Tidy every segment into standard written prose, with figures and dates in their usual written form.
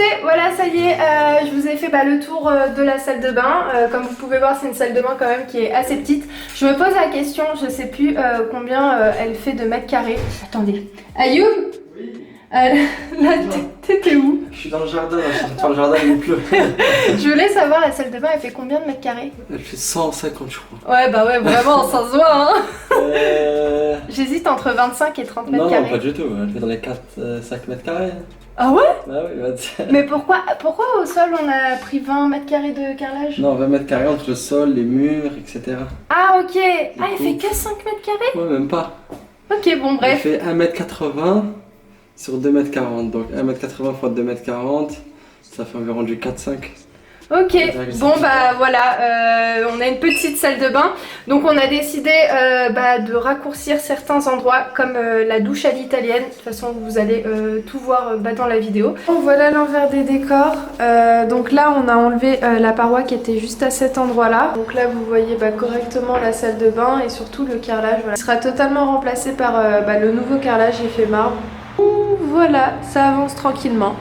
écoutez, voilà, ça y est, je vous ai fait le tour de la salle de bain. Comme vous pouvez voir, c'est une salle de bain quand même qui est assez petite. Je me pose la question, je sais plus combien elle fait de mètres carrés. Attendez, Ayoub? Oui. Là, t'étais où? Je suis dans le jardin, là, je suis en train de faire le jardin, il pleut. Je voulais savoir, la salle de bain, elle fait combien de mètres carrés? Elle fait 150, je crois. Ouais, bah ouais, vraiment, ça se voit, hein. J'hésite entre 25 et 30 mètres carrés. Non, pas du tout, elle fait dans les 4-5 mètres carrés. Ah ouais? Bah oui, bah Mais pourquoi au sol on a pris 20 mètres carrés de carrelage? Non, 20 mètres carrés entre le sol, les murs, etc. Ah ok. Ah, elle fait que 5 mètres carrés? Ouais, même pas. Ok, bon, bref. Elle fait 1m80 sur 2m40. Donc 1m80 x 2m40, ça fait environ du 4-5. Ok, bon bah voilà, on a une petite salle de bain. Donc on a décidé de raccourcir certains endroits comme la douche à l'italienne. De toute façon vous allez tout voir dans la vidéo. Bon, voilà l'envers des décors. Donc là on a enlevé la paroi qui était juste à cet endroit là. Donc là vous voyez correctement la salle de bain et surtout le carrelage. Voilà. Il sera totalement remplacé par le nouveau carrelage effet marbre. Voilà, ça avance tranquillement.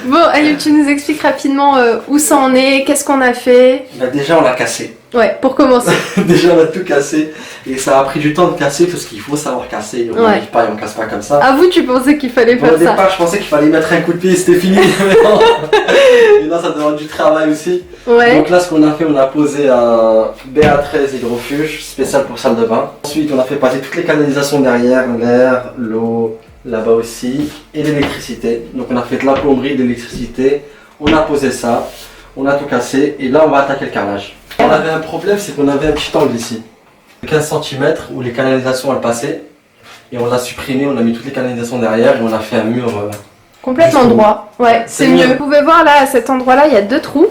Bon, Ayoub, tu nous expliques rapidement où ça en est, qu'est-ce qu'on a fait? Bah déjà on l'a cassé. Ouais, pour commencer. Déjà on a tout cassé. Et ça a pris du temps de casser parce qu'il faut savoir casser. On n'arrive pas et on casse pas comme ça. Ah vous, tu pensais qu'il fallait faire ça? Au départ je pensais qu'il fallait mettre un coup de pied et c'était fini. Mais non, ça demande du travail aussi. Ouais. Donc là ce qu'on a fait, on a posé un BA13 hydrofuge spécial pour salle de bain. Ensuite on a fait passer toutes les canalisations derrière, l'air, l'eau, là-bas aussi, et l'électricité. Donc on a fait de la plomberie, de l'électricité, on a posé ça, on a tout cassé et là on va attaquer le carrelage. On avait un problème, c'est qu'on avait un petit angle ici, 15 cm où les canalisations elles passaient et on l'a supprimé, on a mis toutes les canalisations derrière et on a fait un mur complètement droit. Ouais, c'est mieux. Vous pouvez voir là à cet endroit là il y a 2 trous.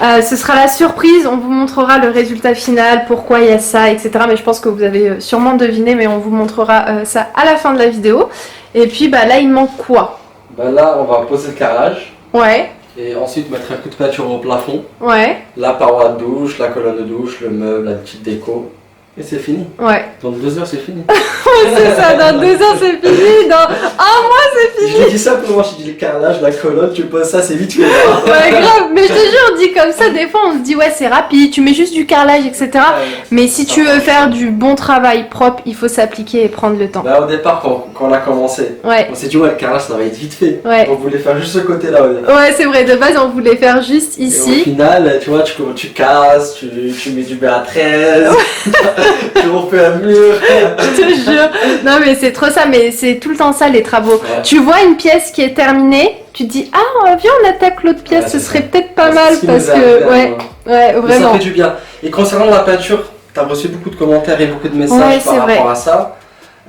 Ce sera la surprise, on vous montrera le résultat final, pourquoi il y a ça, etc. Mais je pense que vous avez sûrement deviné, mais on vous montrera ça à la fin de la vidéo. Et puis là il manque quoi? Là on va poser le carrelage. Ouais. Et ensuite mettre un coup de peinture au plafond. Ouais. La paroi de douche, la colonne de douche, le meuble, la petite déco. Et c'est fini. Ouais. Dans 2 heures c'est fini. C'est ça, dans 2 heures c'est fini, dans 1 mois c'est fini. Je dis ça pour moi, je dis le carrelage, la colonne, tu poses ça, c'est vite fait. Ouais, grave, mais je te jure, on dit comme ça, des fois on se dit ouais c'est rapide, tu mets juste du carrelage, etc. Mais si tu veux faire du bon travail propre, il faut s'appliquer et prendre le temps. Au départ, quand on a commencé, on s'est dit ouais, le carrelage ça va être vite fait. Ouais. On voulait faire juste ce côté là. Ouais, c'est vrai, de base on voulait faire juste ici. Et au final, tu vois, tu casses, tu mets du BA13, tu refais un mur. Je te jure. Non mais c'est trop ça, mais c'est tout le temps ça les travaux. Ouais. Tu vois une pièce qui est terminée, tu te dis ah viens on attaque l'autre pièce, ce serait peut-être pas mal parce que ouais vraiment. Ça fait du bien. Et concernant la peinture, tu as reçu beaucoup de commentaires et beaucoup de messages par rapport à ça.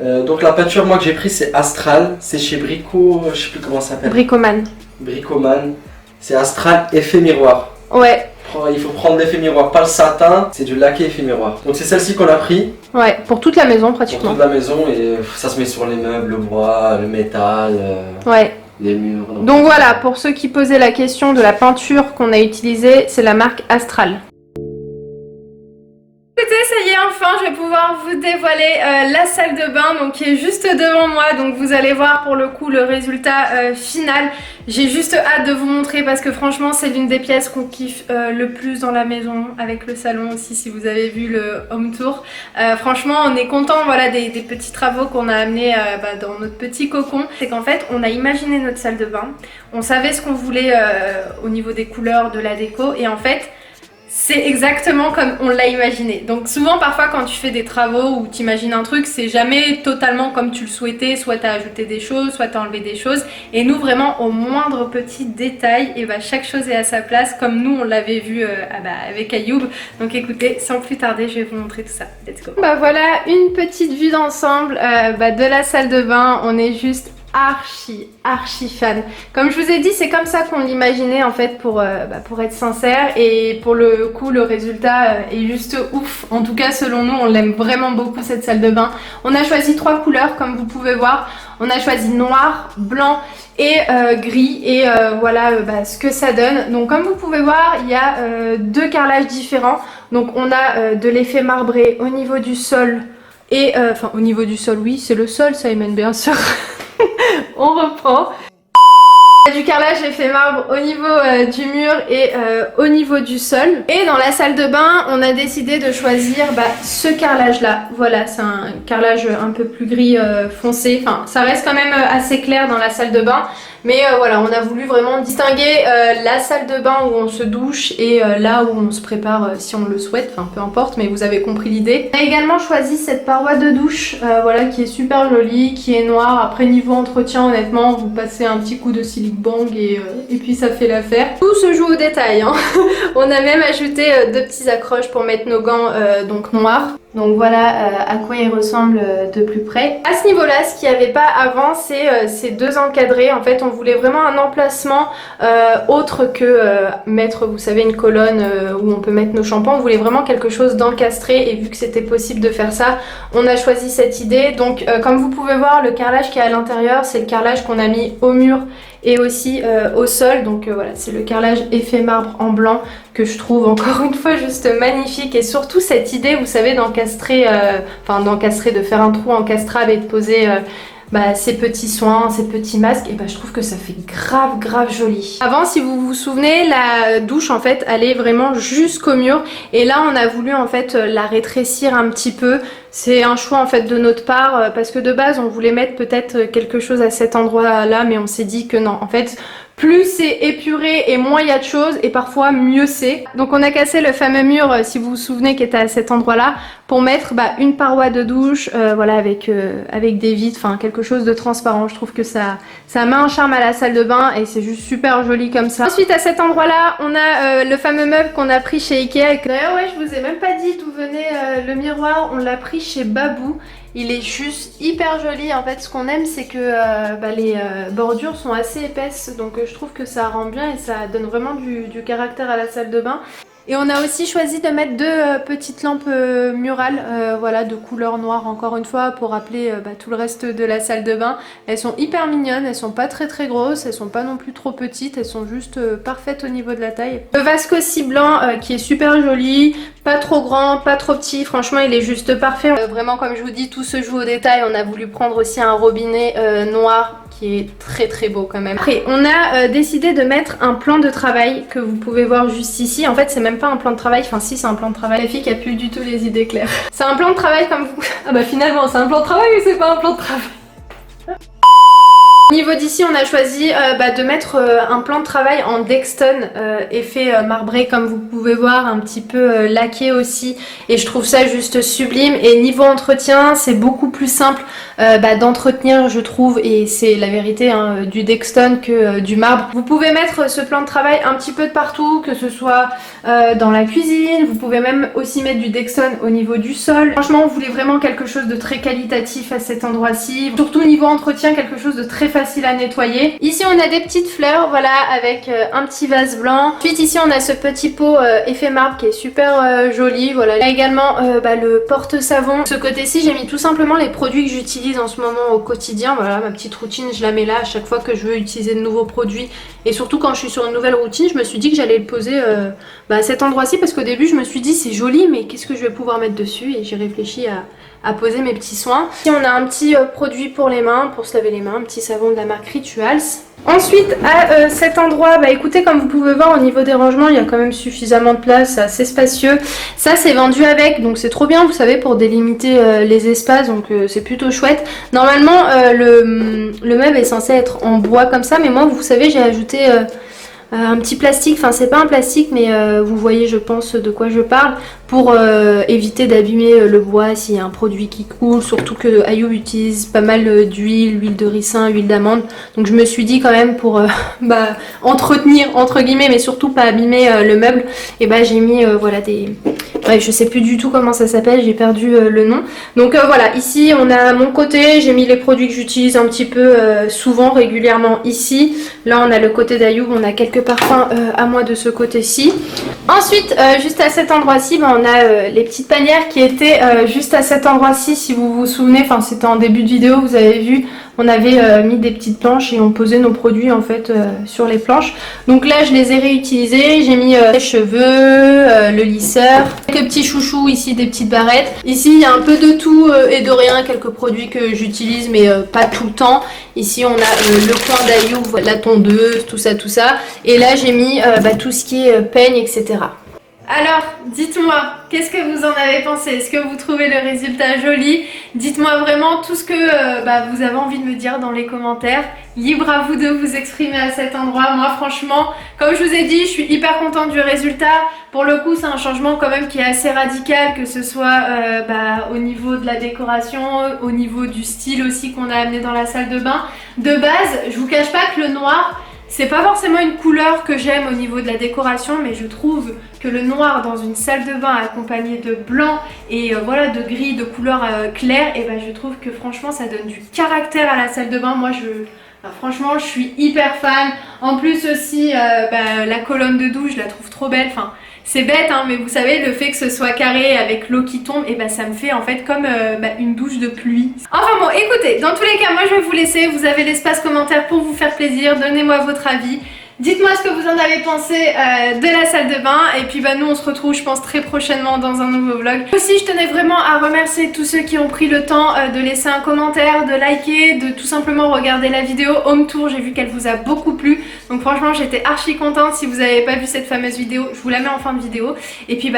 Donc la peinture moi que j'ai pris c'est Astral, c'est chez Brico, je sais plus comment ça s'appelle. Bricoman. Bricoman. C'est Astral effet miroir. Ouais. Il faut prendre l'effet miroir, pas le satin, c'est du laqué effet miroir. Donc c'est celle-ci qu'on a pris. Ouais, pour toute la maison pratiquement. Pour toute la maison et ça se met sur les meubles, le bois, le métal, ouais. Les murs. Donc voilà, pour ceux qui posaient la question de la peinture qu'on a utilisée, c'est la marque Astral. Écoutez, ça y est, enfin je vais pouvoir vous dévoiler la salle de bain donc, qui est juste devant moi. Donc vous allez voir pour le coup le résultat final. J'ai juste hâte de vous montrer parce que franchement c'est l'une des pièces qu'on kiffe le plus dans la maison, avec le salon aussi si vous avez vu le home tour. Franchement on est content voilà, des petits travaux qu'on a amenés dans notre petit cocon. C'est qu'en fait on a imaginé notre salle de bain, on savait ce qu'on voulait au niveau des couleurs, de la déco et en fait c'est exactement comme on l'a imaginé. Donc souvent parfois quand tu fais des travaux ou tu imagines un truc, c'est jamais totalement comme tu le souhaitais, soit tu as ajouté des choses, soit tu as enlevé des choses. Et nous vraiment au moindre petit détail, et chaque chose est à sa place comme nous on l'avait vu avec Ayoub. Donc écoutez, sans plus tarder je vais vous montrer tout ça. Let's go. Voilà une petite vue d'ensemble de la salle de bain. On est juste archi fan. Comme je vous ai dit, c'est comme ça qu'on l'imaginait en fait pour être sincère et pour le coup le résultat est juste ouf. En tout cas selon nous on l'aime vraiment beaucoup cette salle de bain. On a choisi 3 couleurs comme vous pouvez voir. On a choisi noir, blanc et gris et voilà ce que ça donne. Donc comme vous pouvez voir il y a 2 carrelages différents. Donc on a de l'effet marbré au niveau du sol et enfin au niveau du sol, oui c'est le sol ça Ayman bien sûr. On reprend. Du carrelage effet marbre au niveau du mur et au niveau du sol. Et dans la salle de bain, on a décidé de choisir ce carrelage là. Voilà, c'est un carrelage un peu plus gris foncé. Enfin, ça reste quand même assez clair dans la salle de bain. Mais voilà, on a voulu vraiment distinguer la salle de bain où on se douche et là où on se prépare si on le souhaite, enfin peu importe, mais vous avez compris l'idée. On a également choisi cette paroi de douche, voilà, qui est super jolie, qui est noire. Après niveau entretien, honnêtement, vous passez un petit coup de silic bang et puis ça fait l'affaire. Tout se joue au détail, hein. On a même ajouté deux petits accroches pour mettre nos gants donc noirs. Donc voilà à quoi il ressemble de plus près. À ce niveau-là, ce qu'il n'y avait pas avant, c'est ces deux encadrés. En fait, on voulait vraiment un emplacement autre que mettre, vous savez, une colonne où on peut mettre nos shampoings. On voulait vraiment quelque chose d'encastré et vu que c'était possible de faire ça, on a choisi cette idée. Donc comme vous pouvez voir, le carrelage qui est à l'intérieur, c'est le carrelage qu'on a mis au mur et aussi au sol. Donc voilà, c'est le carrelage effet marbre en blanc que je trouve encore une fois juste magnifique. Et surtout cette idée, vous savez, d'encastrer, de faire un trou encastrable et de poser ces petits soins, ces petits masques, et je trouve que ça fait grave joli. Avant, si vous vous souvenez, la douche en fait allait vraiment jusqu'au mur et là on a voulu en fait la rétrécir un petit peu. C'est un choix en fait de notre part parce que de base on voulait mettre peut-être quelque chose à cet endroit là, mais on s'est dit que non, en fait plus c'est épuré et moins il y a de choses et parfois mieux c'est. Donc on a cassé le fameux mur, si vous vous souvenez, qui était à cet endroit là pour mettre une paroi de douche, voilà, avec des vitres, enfin quelque chose de transparent. Je trouve que ça met un charme à la salle de bain et c'est juste super joli comme ça. Ensuite à cet endroit là on a le fameux meuble qu'on a pris chez Ikea. D'ailleurs ouais, je vous ai même pas dit d'où venait le miroir, on l'a pris chez Babou. Il est juste hyper joli. En fait ce qu'on aime c'est que les bordures sont assez épaisses, donc je trouve que ça rend bien et ça donne vraiment du caractère à la salle de bain. Et on a aussi choisi de mettre deux petites lampes murales, voilà, de couleur noire encore une fois pour rappeler tout le reste de la salle de bain. Elles sont hyper mignonnes, elles sont pas très grosses, elles sont pas non plus trop petites, elles sont juste parfaites au niveau de la taille. Le vasque aussi blanc qui est super joli, pas trop grand, pas trop petit, franchement il est juste parfait. Vraiment comme je vous dis, tout se joue au détail. On a voulu prendre aussi un robinet noir qui est très beau quand même. Après on a décidé de mettre un plan de travail que vous pouvez voir juste ici. En fait c'est même pas un plan de travail, enfin si c'est un plan de travail. La fille qui a plus du tout les idées claires. C'est un plan de travail comme vous... Ah finalement c'est un plan de travail mais c'est pas un plan de travail. Au niveau d'ici on a choisi de mettre un plan de travail en Dexton effet marbré comme vous pouvez voir, un petit peu laqué aussi, et je trouve ça juste sublime. Et niveau entretien c'est beaucoup plus simple d'entretenir je trouve, et c'est la vérité hein, du Dexton que du marbre. Vous pouvez mettre ce plan de travail un petit peu de partout, que ce soit dans la cuisine, vous pouvez même aussi mettre du Dexton au niveau du sol. Franchement on voulait vraiment quelque chose de très qualitatif à cet endroit-ci, surtout niveau entretien, quelque chose de très facile à nettoyer. Ici on a des petites fleurs, voilà, avec un petit vase blanc. Ensuite ici on a ce petit pot effet marbre qui est super joli, voilà. Là également le porte-savon. De ce côté-ci j'ai mis tout simplement les produits que j'utilise en ce moment au quotidien, voilà, ma petite routine je la mets là à chaque fois que je veux utiliser de nouveaux produits, et surtout quand je suis sur une nouvelle routine je me suis dit que j'allais le poser à cet endroit-ci parce qu'au début je me suis dit c'est joli mais qu'est-ce que je vais pouvoir mettre dessus, et j'ai réfléchi à poser mes petits soins. Ici on a un petit produit pour les mains, pour se laver les mains, un petit savon de la marque Rituals. Ensuite à cet endroit, écoutez, comme vous pouvez voir au niveau des rangements il y a quand même suffisamment de place, c'est assez spacieux. Ça c'est vendu avec, donc c'est trop bien vous savez pour délimiter les espaces, donc c'est plutôt chouette. Normalement le meuble est censé être en bois comme ça, mais moi vous savez j'ai ajouté un petit plastique, enfin c'est pas un plastique mais vous voyez je pense de quoi je parle, pour éviter d'abîmer le bois s'il y a un produit qui coule, surtout que Ayoub utilise pas mal d'huile, huile de ricin, huile d'amande, donc je me suis dit quand même pour entretenir entre guillemets mais surtout pas abîmer le meuble, et j'ai mis voilà des... Bref, je sais plus du tout comment ça s'appelle, j'ai perdu le nom. Donc voilà, ici on a mon côté, j'ai mis les produits que j'utilise un petit peu souvent, régulièrement ici. Là on a le côté d'Ayoub, on a quelques parfums à moi de ce côté-ci. Ensuite, juste à cet endroit-ci, on on a les petites panières qui étaient juste à cet endroit-ci, si vous vous souvenez, enfin c'était en début de vidéo, vous avez vu, on avait mis des petites planches et on posait nos produits en fait sur les planches. Donc là je les ai réutilisés, j'ai mis les cheveux, le lisseur, quelques petits chouchous ici, des petites barrettes. Ici il y a un peu de tout et de rien, quelques produits que j'utilise mais pas tout le temps. Ici on a le coin d'aillou, la tondeuse, tout ça. Et là j'ai mis tout ce qui est peigne, etc. Alors, dites-moi, qu'est-ce que vous en avez pensé? Est-ce que vous trouvez le résultat joli? Dites-moi vraiment tout ce que vous avez envie de me dire dans les commentaires. Libre à vous de vous exprimer à cet endroit. Moi, franchement, comme je vous ai dit, je suis hyper contente du résultat. Pour le coup, c'est un changement quand même qui est assez radical, que ce soit au niveau de la décoration, au niveau du style aussi qu'on a amené dans la salle de bain. De base, je vous cache pas que le noir, c'est pas forcément une couleur que j'aime au niveau de la décoration, mais je trouve que le noir dans une salle de bain accompagné de blanc et de gris, de couleur claire, et je trouve que franchement ça donne du caractère à la salle de bain. Moi franchement je suis hyper fan. En plus aussi la colonne de douche, je la trouve trop belle. Enfin, c'est bête hein, mais vous savez, le fait que ce soit carré avec l'eau qui tombe, et ça me fait en fait comme une douche de pluie. Enfin bon, écoutez, dans tous les cas, moi je vais vous laisser. Vous avez l'espace commentaire pour vous faire plaisir. Donnez-moi votre avis. Dites-moi ce que vous en avez pensé de la salle de bain. Et puis nous on se retrouve je pense très prochainement dans un nouveau vlog. Aussi je tenais vraiment à remercier tous ceux qui ont pris le temps de laisser un commentaire, de liker, de tout simplement regarder la vidéo home tour. J'ai vu qu'elle vous a beaucoup plu. Donc franchement j'étais archi contente. Si vous n'avez pas vu cette fameuse vidéo, je vous la mets en fin de vidéo. Et puis